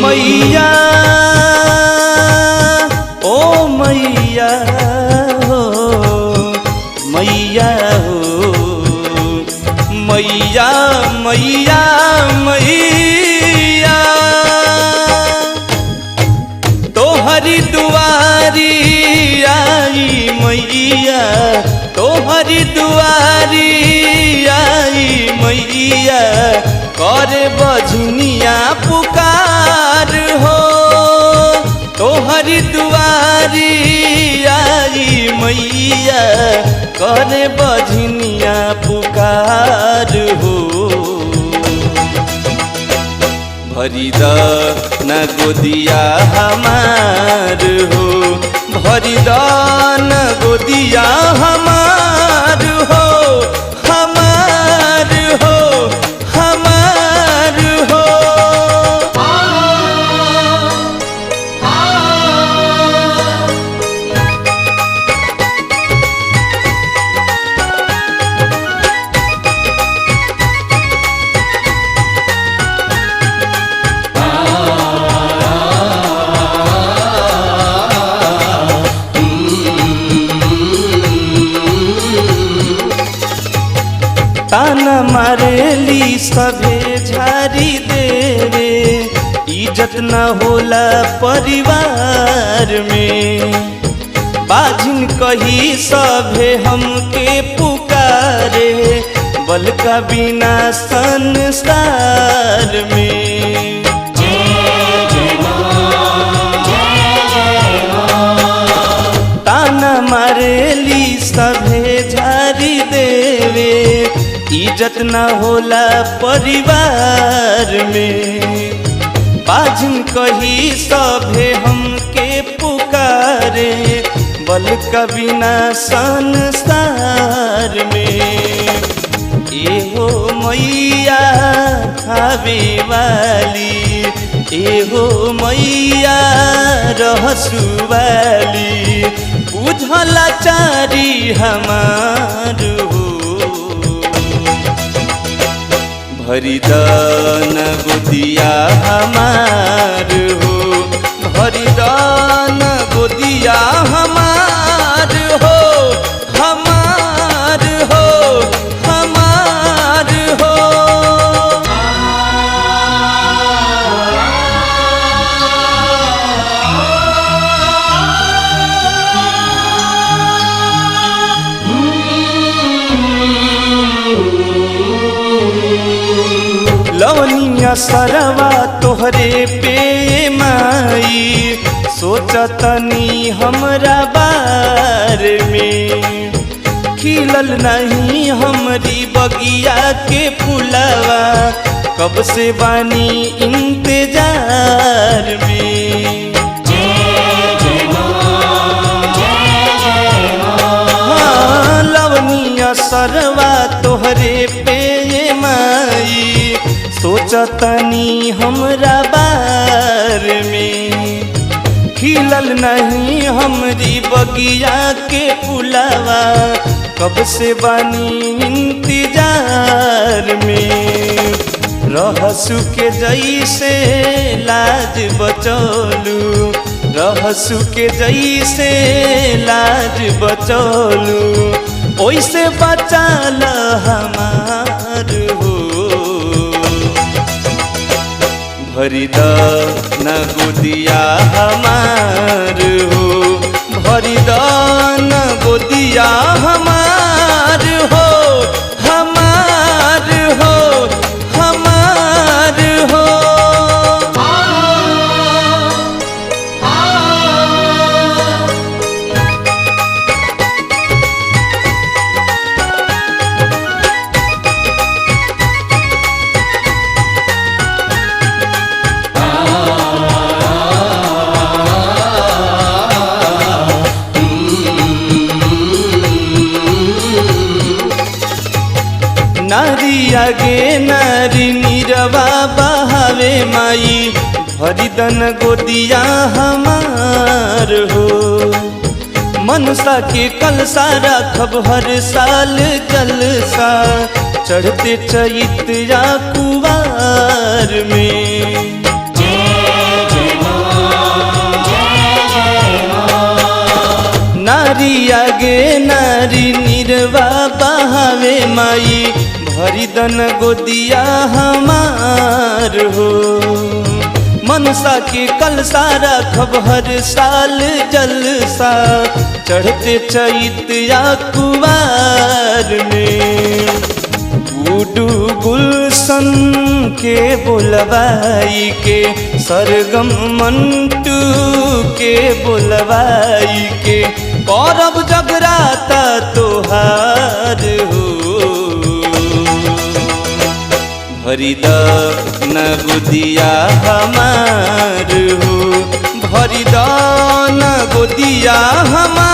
मैया ओ मैया हो मैया हो मैया मैया मैया तोहरी दुआरी आई मैया तोहरी दुआरी आई मैया करे बजनिया पुकार हो तोहरी दुआरी आई मैया करे बजनिया पुकार हो भरी द न गोदिया हमार हो भरी द न गोदिया हमार हो हमार हो हमार हो ताना मारेली सभे झारी देवे इज्जत न होला परिवार में बाजिन कही सभे हमके पुकारे बल का बिना संसार में ताना मारेली सभे झारी देवे इज्जत न होला परिवार में बाजिन कही सभे हमके पुकारे बल का बिना संसार में एहो मैया खावे वाली एहो मैया रहसु वाली बुझला चारी हमार हो भरी द न गोदिया हमार हो भरी द न गोदिया हमार हो हमार हो हमार हो लवनिया सरवा तोहरे पे माई सोचतनी हमरा बारे में खिलल नहीं हमरी बगिया के फुलवा कब से बानी इंतजार में हाँ लवनिया सरवा तोहरे पे माई सोचतनी हमरा बार में खिलल नहीं हमरी बगिया के फुलवा कब से बानी इंतजार में रहसु के जैसे लाज बचौलू रहसु के जैसे लाज बचौलू ओइसे बचाल हमार हो भरी द न गोदिया हमार हो भरी द न गोदिया हमार हो हमार हो हमार हो नारी आगे नारी नीरवा बहावे माई भरी दन गोदिया हमार हो मनसा के कलसा रखब हर साल जलसा चढ़ते चैत या कुवार में आगे नारी निरवा बहावे माई भरी दन गोदिया हमार हो। मनसा के कलसा रखब हर साल जलसा चढ़ते चैत या कुवार में। गुडू गुलशन के बोलवाई के सरगम मंटू के बोलवाई के करब जगराता तोहार हो। भरी दन गोदिया हमार हो, भरी दन गोदिया हमार।